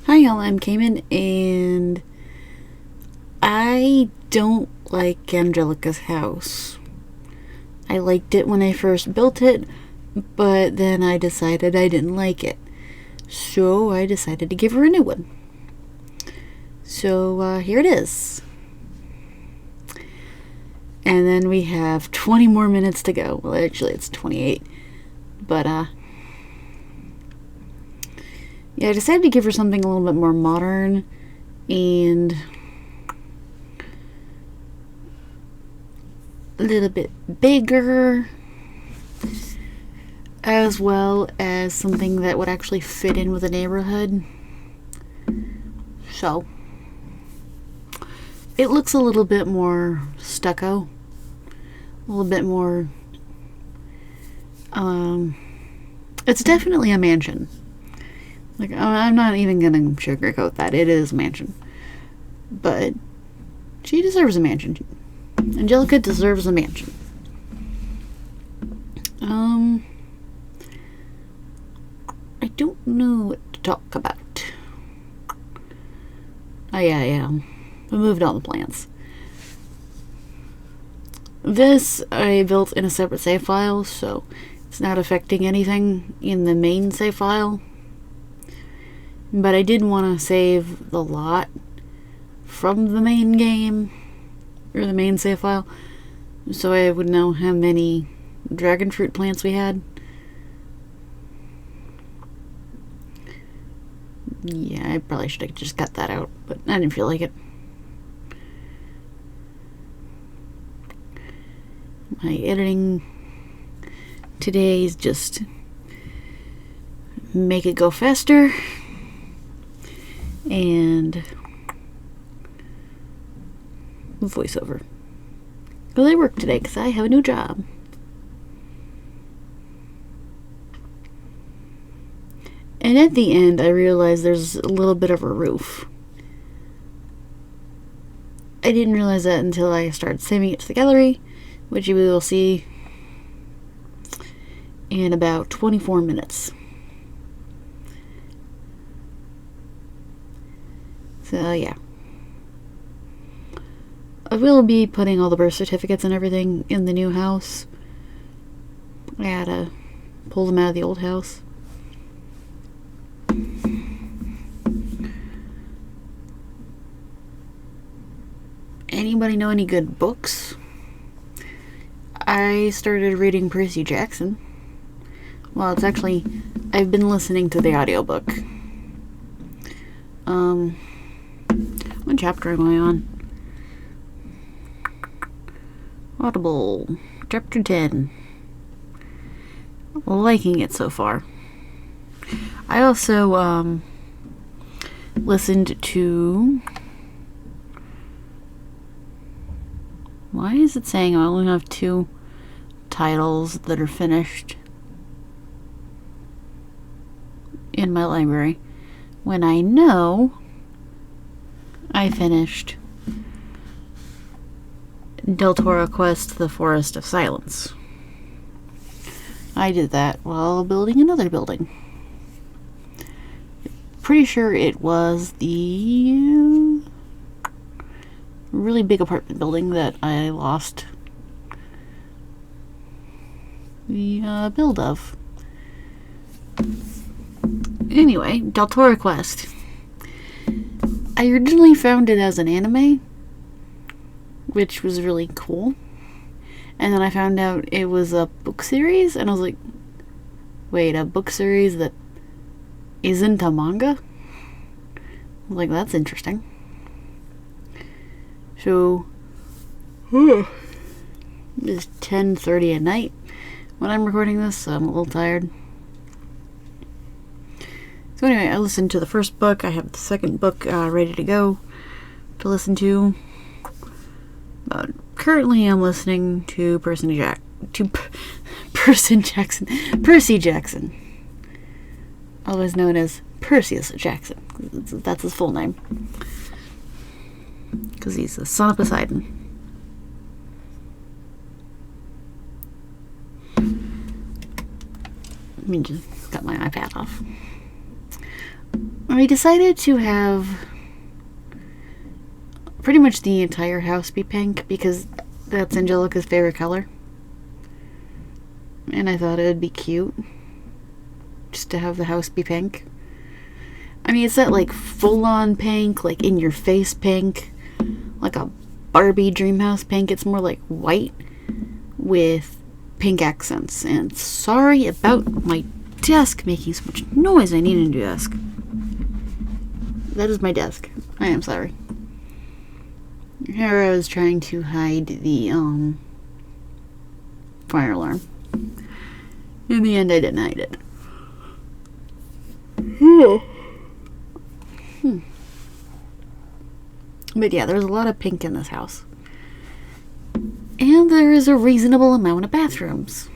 Hi y'all, I'm Cayman, and I don't like Angelica's house. I liked it when I first built it, but then I decided I didn't like it. So I decided to give her a new one. So here it is. And then we have 20 more minutes to go. Well, actually it's 28. But yeah, I decided to give her something a little bit more modern and a little bit bigger, as well as something that would actually fit in with the neighborhood. So it looks a little bit more stucco, a little bit more it's definitely a mansion. Like, I'm not even gonna sugarcoat that. It is a mansion. But she deserves a mansion. Angelica deserves a mansion. I don't know what to talk about. Oh, yeah. We moved all the plants. This I built in a separate save file, so it's not affecting anything in the main save file. But I did want to save the lot from the main game, or the main save file, so I would know how many dragon fruit plants we had. Yeah, I probably should have just cut that out, but I didn't feel like it. My editing today is just make it go faster and voiceover. Well, I work today because I have a new job. And at the end, I realized there's a little bit of a roof. I didn't realize that until I started saving it to the gallery, which you will see in about 24 minutes. So, yeah. I will be putting all the birth certificates and everything in the new house. I had to pull them out of the old house. Anybody know any good books? I started reading Percy Jackson. Well, it's actually, I've been listening to the audiobook. What chapter am I on? Audible, chapter 10. Liking it so far. I also listened to... Why is it saying I only have 2 titles that are finished in my library when I know I finished Del Toro Quest: The Forest of Silence. I did that while building another building. Pretty sure it was the really big apartment building that I lost the build of. Anyway, Del Toro Quest. I originally found it as an anime, which was really cool. And then I found out it was a book series, and I was like, wait, a book series that isn't a manga? I was like, that's interesting. So, it's 10:30 at night when I'm recording this, so I'm a little tired. So anyway, I listened to the first book. I have the second book ready to go to listen to. But currently I'm listening to Percy Jackson. Otherwise known as Perseus Jackson. That's his full name. Because he's the son of Poseidon. Let me just cut my iPad off. I decided to have pretty much the entire house be pink because that's Angelica's favorite color. And I thought it would be cute just to have the house be pink. I mean, it's not like full-on pink, like in-your-face pink, like a Barbie Dreamhouse pink. It's more like white with pink accents. And sorry about my desk making so much noise. I need a new desk. That is my desk. I am sorry. Here I was trying to hide the fire alarm. In the end, I didn't hide it. But yeah, there's a lot of pink in this house. And there is a reasonable amount of bathrooms.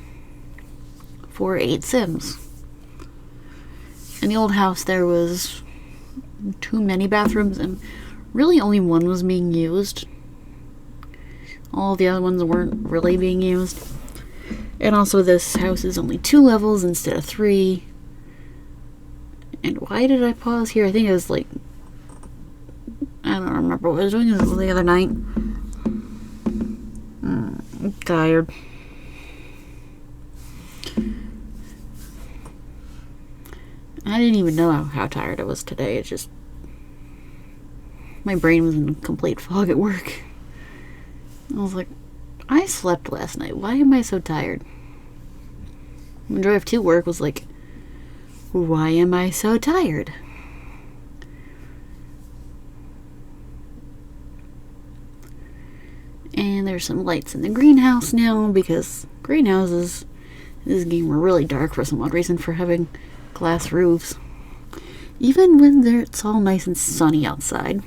For 8 Sims. In the old house, there was too many bathrooms, and really only one was being used. All the other ones weren't really being used. And also, this house is only 2 levels instead of 3. And why did I pause here? I think it was like, I don't remember what I was doing the other night. I'm tired. I didn't even know how tired I was today. It's just, my brain was in a complete fog at work. I was like, I slept last night. Why am I so tired? My drive to work was like, why am I so tired? And there's some lights in the greenhouse now because greenhouses in this game were really dark for some odd reason for having glass roofs. Even when it's all nice and sunny outside.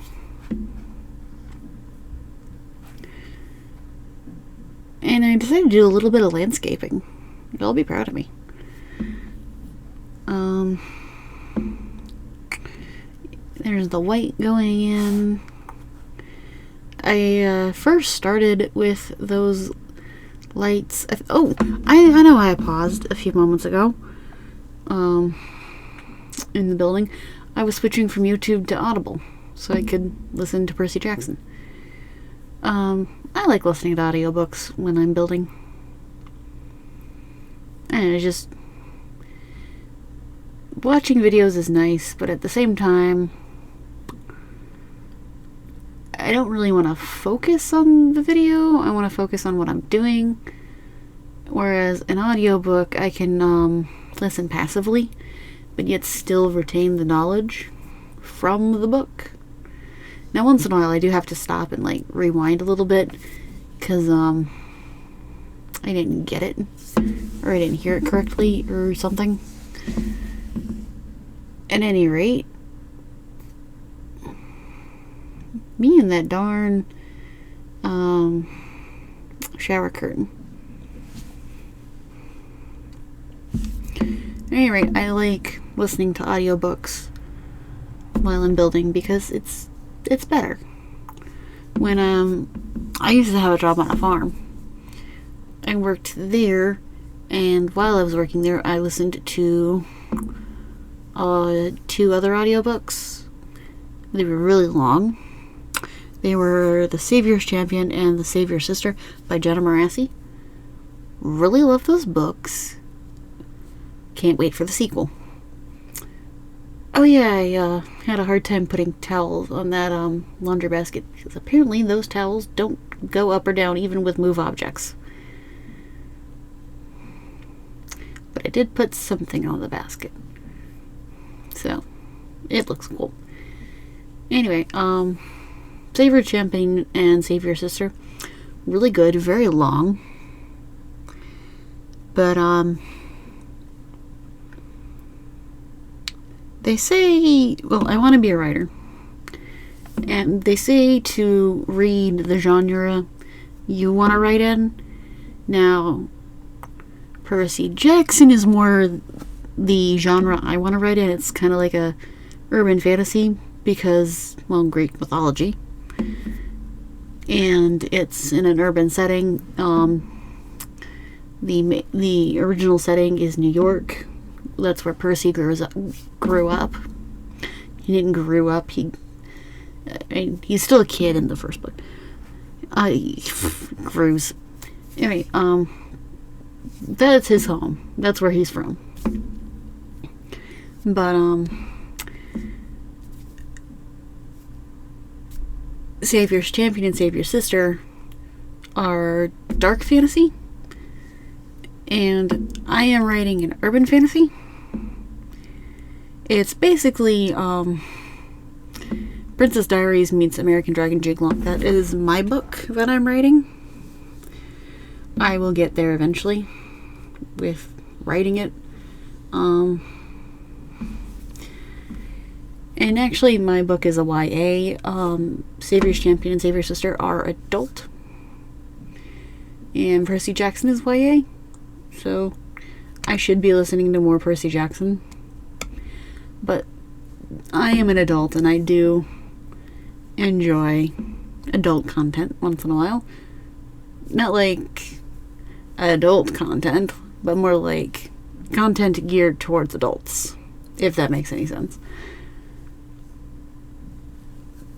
And I decided to do a little bit of landscaping. You'll be proud of me. There's the white going in. I first started with those lights. I know I paused a few moments ago. In the building. I was switching from YouTube to Audible so I could listen to Percy Jackson. I like listening to audiobooks when I'm building. And it's just, watching videos is nice, but at the same time, I don't really want to focus on the video. I want to focus on what I'm doing. Whereas an audiobook, I can listen passively, but yet still retain the knowledge from the book. Now, once in a while, I do have to stop and like rewind a little bit because I didn't get it, or I didn't hear it correctly, or something. At any rate, me and that darn shower curtain. At any rate, I like listening to audiobooks while I'm building because it's better. When I used to have a job on a farm. I worked there, and while I was working there, I listened to 2 other audiobooks. They were really long. They were The Savior's Champion and The Savior's Sister by Jenna Morassi. Really love those books. Can't wait for the sequel. Oh yeah, I had a hard time putting towels on that laundry basket because apparently those towels don't go up or down even with move objects. But I did put something on the basket. So, it looks cool. Anyway, Savior's Champion and Savior's Sister, really good, very long. But, they say, well, I want to be a writer. And they say to read the genre you want to write in. Now, Percy Jackson is more the genre I want to write in. It's kind of like a urban fantasy because, well, Greek mythology. And it's in an urban setting. The original setting is New York. That's where Percy grew up. He didn't grow up. He's still a kid in the first book. Grows. Anyway, that's his home. That's where he's from. But, Savior's Champion and Savior's Sister are dark fantasy, and I am writing an urban fantasy. It's basically Princess Diaries meets American Dragon Jiglong. That is my book that I'm writing. I will get there eventually with writing it. And actually, my book is a YA. Savior's Champion and Savior's Sister are adult. And Percy Jackson is YA. So, I should be listening to more Percy Jackson. But, I am an adult and I do enjoy adult content once in a while. Not like adult content, but more like content geared towards adults. If that makes any sense.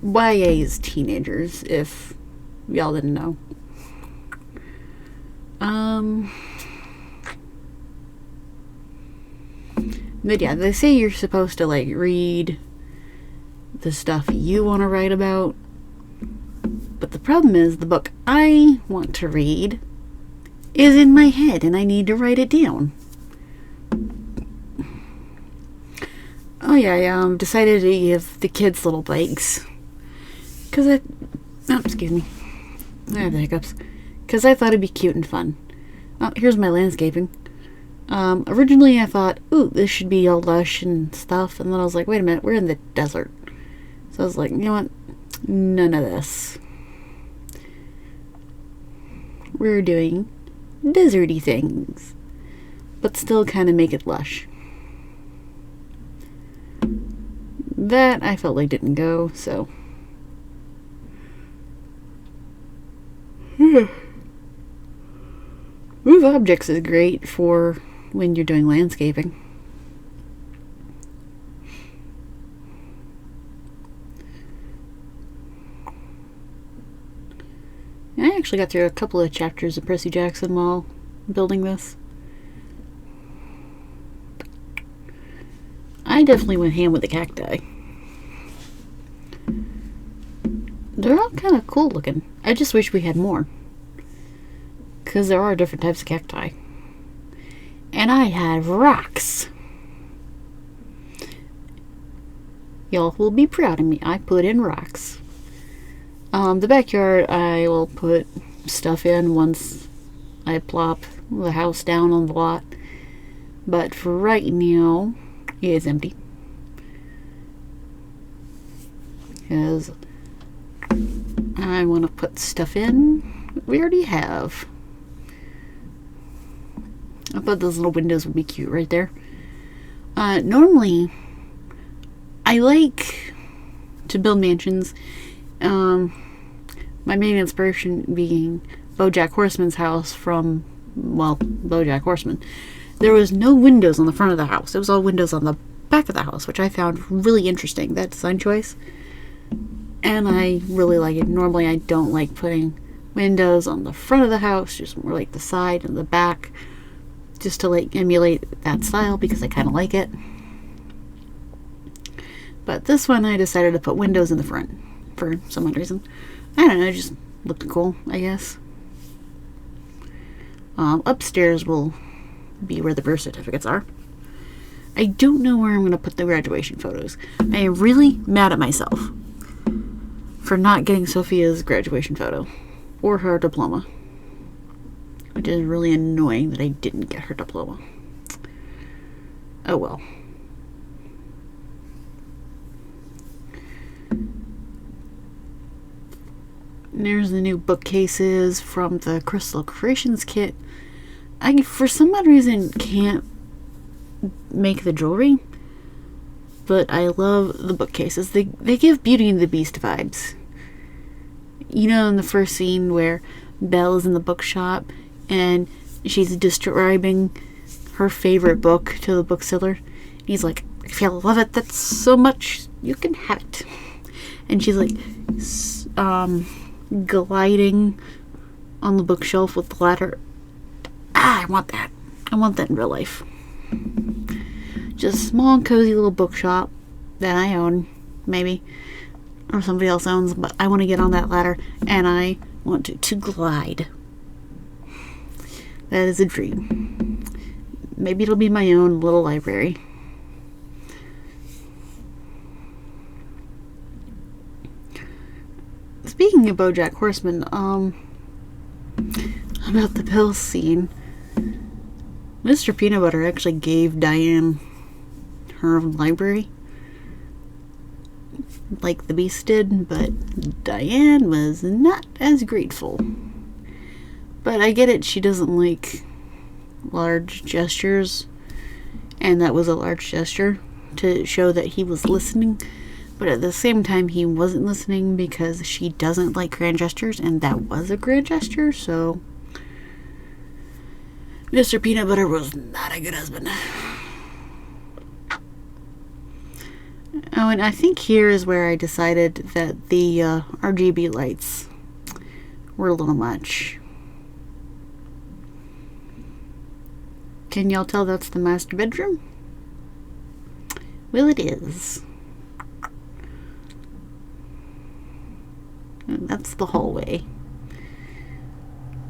YA is teenagers, if y'all didn't know. But yeah, they say you're supposed to like read the stuff you want to write about. But the problem is the book I want to read is in my head and I need to write it down. Oh yeah, I decided to give the kids little bikes. Excuse me. I have the hiccups. Because I thought it'd be cute and fun. Oh, here's my landscaping. Originally I thought, ooh, this should be all lush and stuff. And then I was like, wait a minute, we're in the desert. So I was like, you know what? None of this. We're doing deserty things. But still kind of make it lush. That I felt like didn't go, so... Move objects is great for when you're doing landscaping. I actually got through a couple of chapters of Percy Jackson while building this. I definitely went ham with the cacti. They're all kind of cool looking. I just wish we had more. Because there are different types of cacti. And I have rocks. Y'all will be proud of me. I put in rocks. The backyard I will put stuff in once I plop the house down on the lot. But for right now, it is empty. Because I want to put stuff in we already have. I thought those little windows would be cute right there. Normally, I like to build mansions. My main inspiration being BoJack Horseman's house from, well, BoJack Horseman. There was no windows on the front of the house. It was all windows on the back of the house, which I found really interesting, that design choice. And I really like it. Normally, I don't like putting windows on the front of the house, just more like the side and the back, just to like emulate that style because I kind of like it. But this one I decided to put windows in the front for some odd reason. I don't know, it just looked cool, I guess. Upstairs will be where the birth certificates are. I don't know where I'm going to put the graduation photos. I am really mad at myself for not getting Sophia's graduation photo or her diploma, which is really annoying that I didn't get her diploma. Oh well. And there's the new bookcases from the Crystal Creations kit. I, for some odd reason, can't make the jewelry, but I love the bookcases. They give Beauty and the Beast vibes. You know, in the first scene where Belle is in the bookshop and she's describing her favorite book to the bookseller. He's like, if you love it that so much, You can have it. And she's like gliding on the bookshelf with the ladder. I want that. I want that in real life. Just a small, cozy little bookshop that I own, maybe, or somebody else owns, but I want to get on that ladder, and I want to glide. That is a dream. Maybe it'll be my own little library. Speaking of BoJack Horseman, about the pills scene, Mr. Peanut Butter actually gave Diane her library, like the Beast did, but Diane was not as grateful. But I get it, she doesn't like large gestures, and that was a large gesture to show that he was listening, but at the same time he wasn't listening because she doesn't like grand gestures, and that was a grand gesture, so Mr. Peanut Butter was not a good husband. Oh, and I think here is where I decided that the RGB lights were a little much. Can y'all tell that's the master bedroom? Well, it is. And that's the hallway.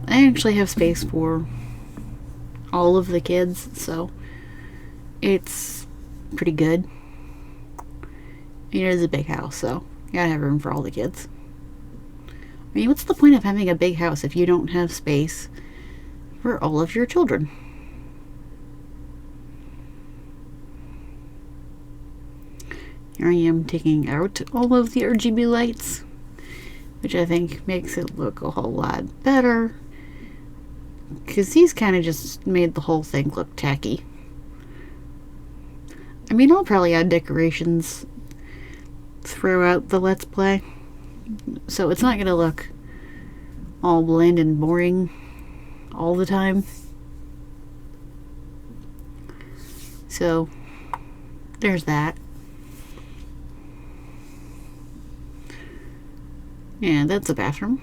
I actually have space for all of the kids, so it's pretty good. It is a big house, so you gotta have room for all the kids. I mean, what's the point of having a big house if you don't have space for all of your children? Here I am taking out all of the RGB lights, which I think makes it look a whole lot better, because these kind of just made the whole thing look tacky. I mean, I'll probably add decorations throughout the Let's Play, so it's not going to look all bland and boring all the time. So, there's that. And that's a bathroom.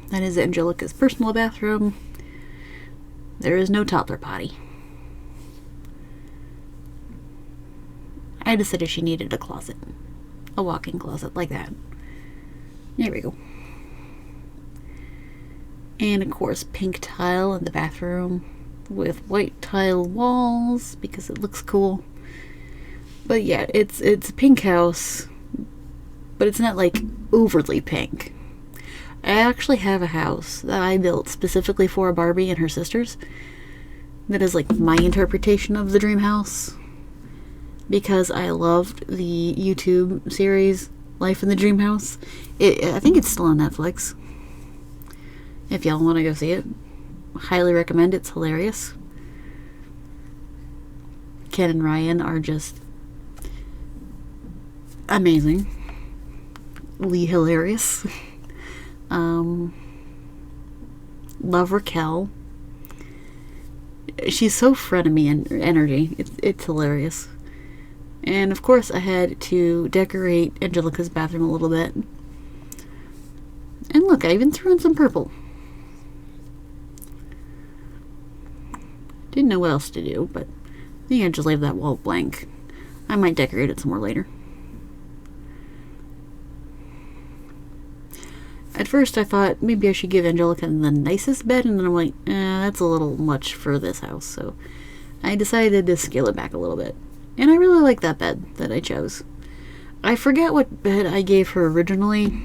That is Angelica's personal bathroom. There is no toddler potty. I decided she needed a closet. A walk-in closet like that. There we go. And of course, pink tile in the bathroom with white tile walls because it looks cool. But yeah, it's a pink house, but it's not like overly pink. I actually have a house that I built specifically for Barbie and her sisters that is like my interpretation of the dream house, because I loved the YouTube series Life in the Dream House. I think it's still on Netflix if y'all want to go see it. Highly recommend. It's hilarious. Ken and Ryan are just amazing. Hilarious. Love Raquel. She's so frenemy and energy. It's hilarious. And of course I had to decorate Angelica's bathroom a little bit. And look, I even threw in some purple. Didn't know what else to do, but I think I just leave that wall blank. I might decorate it some more later. At first I thought maybe I should give Angelica the nicest bed, and then I'm like, that's a little much for this house, so I decided to scale it back a little bit. And I really like that bed that I chose. I forget what bed I gave her originally,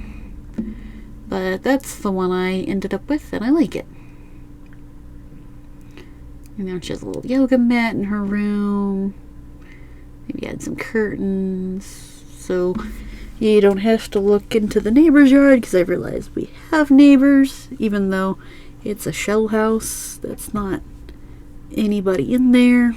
but that's the one I ended up with, and I like it. And now she has a little yoga mat in her room. Maybe add some curtains, so you don't have to look into the neighbor's yard, because I realized we have neighbors, even though it's a shell house. That's not anybody in there.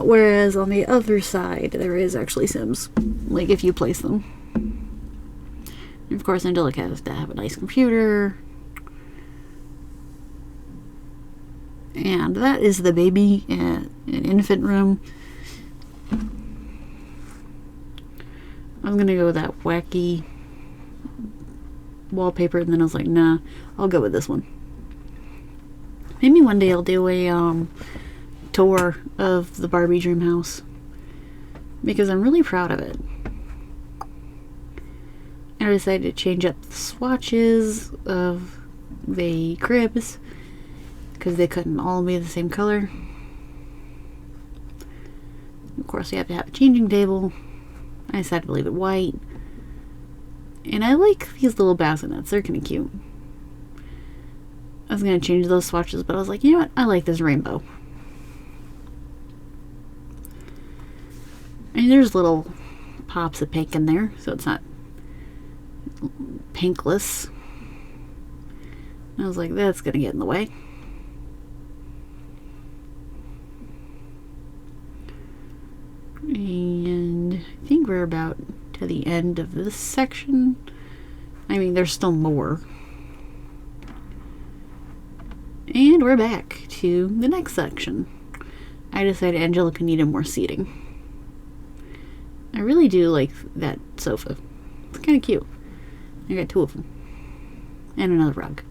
Whereas on the other side, there is actually Sims, like if you place them. And of course, Angelica has to have a nice computer. And that is the baby and infant room. I was gonna go with that wacky wallpaper, and then I was like, nah, I'll go with this one. Maybe one day I'll do a tour of the Barbie dream house, because I'm really proud of it. I decided to change up the swatches of the cribs because they couldn't all be the same color. Of course, you have to have a changing table. I decided to leave it white. And I like these little bassinets. They're kind of cute. I was going to change those swatches, but I was like, you know what? I like this rainbow. And there's little pops of pink in there, so it's not pinkless. I was like, that's going to get in the way. And I think we're about to the end of this section. I mean, there's still more. And we're back to the next section. I decided Angelica needed more seating. I really do like that sofa. It's kind of cute. I got 2 of them. And another rug.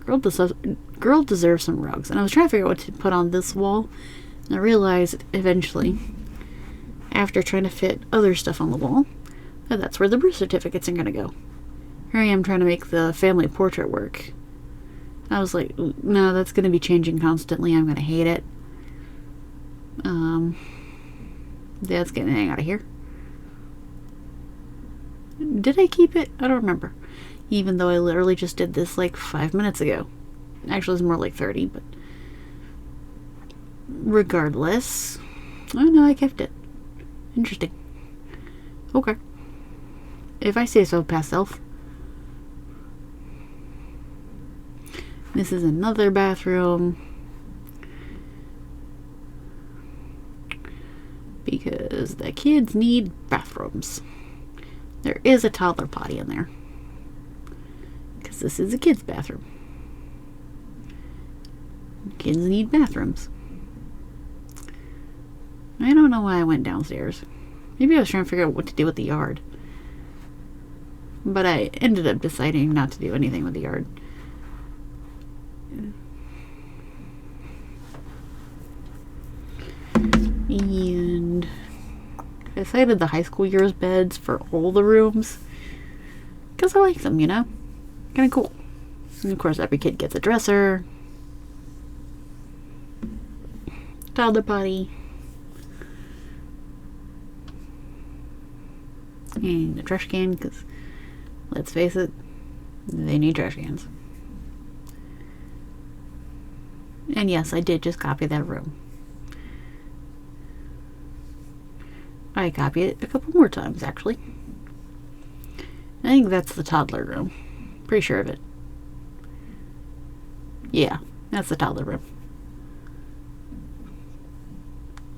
Girl deserves some rugs. And I was trying to figure out what to put on this wall. And I realized eventually, after trying to fit other stuff on the wall, that that's where the birth certificates are going to go. Here I am trying to make the family portrait work. I was like, no, that's going to be changing constantly. I'm going to hate it. That's getting out of here. Did I keep it? I don't remember. Even though I literally just did this like 5 minutes ago. Actually, it's more like 30, but regardless. Oh no, I kept it. Interesting. Okay. If I say so, past self. This is another bathroom. Because the kids need bathrooms. There is a toddler potty in there. Because this is a kid's bathroom. Kids need bathrooms. I don't know why I went downstairs. Maybe I was trying to figure out what to do with the yard. But I ended up deciding not to do anything with the yard. And I decided the high school years beds for all the rooms. Because I like them, you know? Kind of cool. And of course, every kid gets a dresser. Toddler potty. And a trash can, because let's face it, they need trash cans. And yes, I did just copy that room. I copied it a couple more times, actually. I think that's the toddler room. Pretty sure of it. Yeah, that's the toddler room.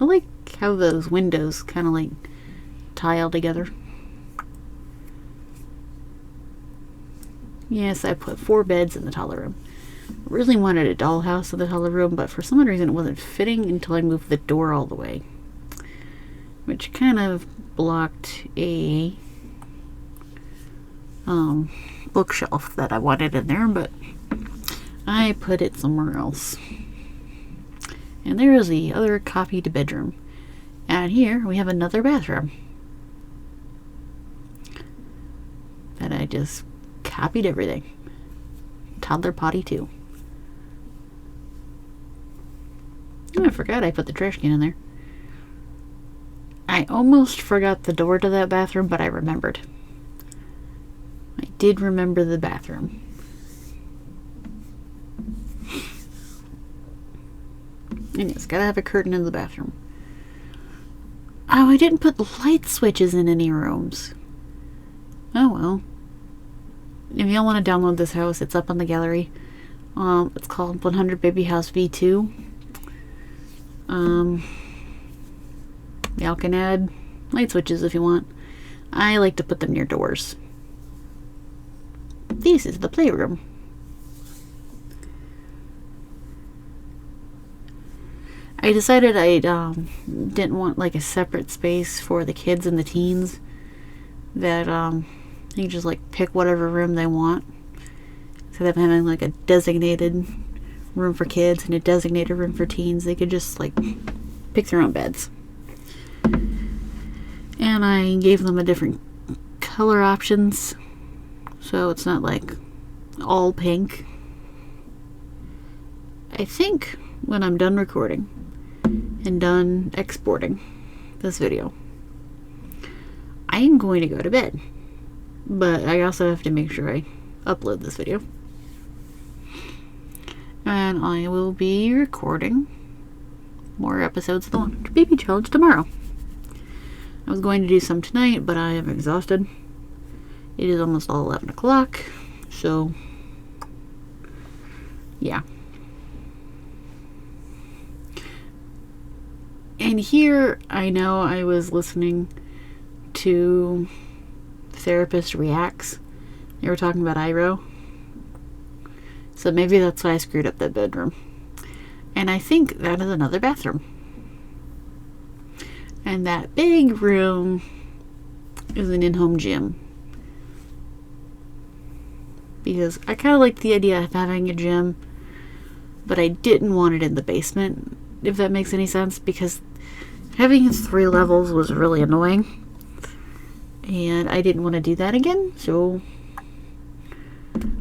I like how those windows kind of like tile together. Yes, I put 4 beds in the toddler room. Really wanted a dollhouse in the toddler room, but for some odd reason it wasn't fitting until I moved the door all the way. Which kind of blocked a bookshelf that I wanted in there, but I put it somewhere else. And there is the other copied bedroom. And here we have another bathroom that I just copied everything. Toddler potty too. Oh, I forgot I put the trash can in there. I almost forgot the door to that bathroom, but I remembered. I did remember the bathroom. And it's gotta have a curtain in the bathroom. Oh, I didn't put light switches in any rooms. Oh well. If y'all want to download this house, it's up on the gallery. It's called 100 Baby House V2. Y'all can add light switches if you want. I like to put them near doors. This is the playroom. I decided I didn't want like a separate space for the kids and the teens. that you can just like pick whatever room they want. Instead of having like a designated room for kids and a designated room for teens, they could just like pick their own beds. And I gave them a different color options, so it's not like all pink. I think when I'm done recording and done exporting this video, I am going to go to bed. But I also have to make sure I upload this video. And I will be recording more episodes of the Launch Baby Challenge tomorrow. I was going to do some tonight, but I am exhausted. It is almost all 11 o'clock, so yeah. And here, I know I was listening to Therapist Reacts. They were talking about Iroh. So maybe that's why I screwed up that bedroom. And I think that is another bathroom. And that big room is an in-home gym. Because I kind of like the idea of having a gym, but I didn't want it in the basement, if that makes any sense, because having 3 levels was really annoying. And I didn't want to do that again, so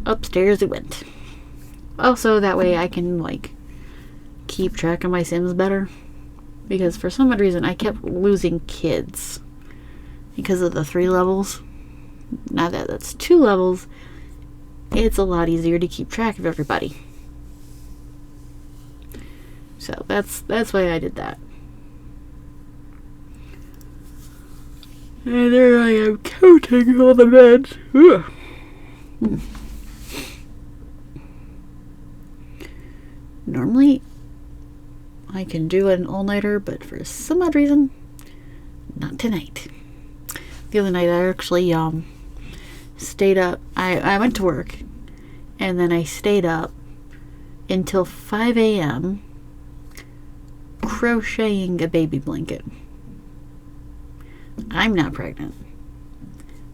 upstairs it went. Also, that way I can, like, keep track of my Sims better. Because for some odd reason, I kept losing kids because of the 3 levels. Now that that's 2 levels, it's a lot easier to keep track of everybody. So that's why I did that. And there I am counting all the beds. Normally, I can do an all-nighter, but for some odd reason, not tonight. The other night, I actually stayed up. I went to work, and then I stayed up until 5 a.m. crocheting a baby blanket. I'm not pregnant,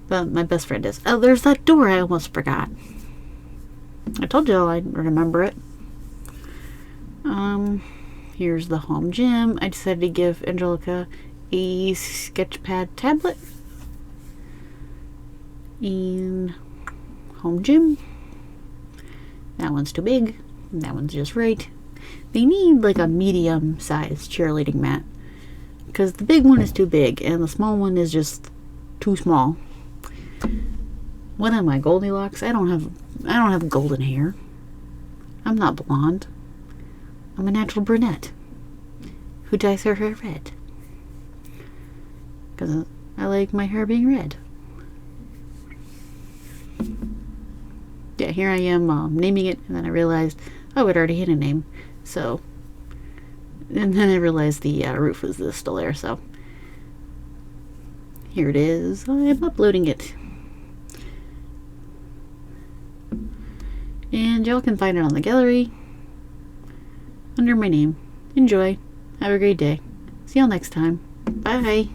but my best friend is. Oh, there's that door I almost forgot. I told you I'd remember it. Here's the home gym. I decided to give Angelica a Sketchpad tablet. And home gym. That one's too big. And that one's just right. They need like a medium-sized cheerleading mat, because the big one is too big and the small one is just too small. What am I, Goldilocks? I don't have golden hair. I'm not blonde. I'm a natural brunette who dyes her hair red, because I like my hair being red. Yeah, here I am naming it, and then I realized, oh, it already had a name. So, and then I realized the roof was still there, so here it is. I'm uploading it. And y'all can find it on the gallery under my name. Enjoy. Have a great day. See y'all next time. Bye.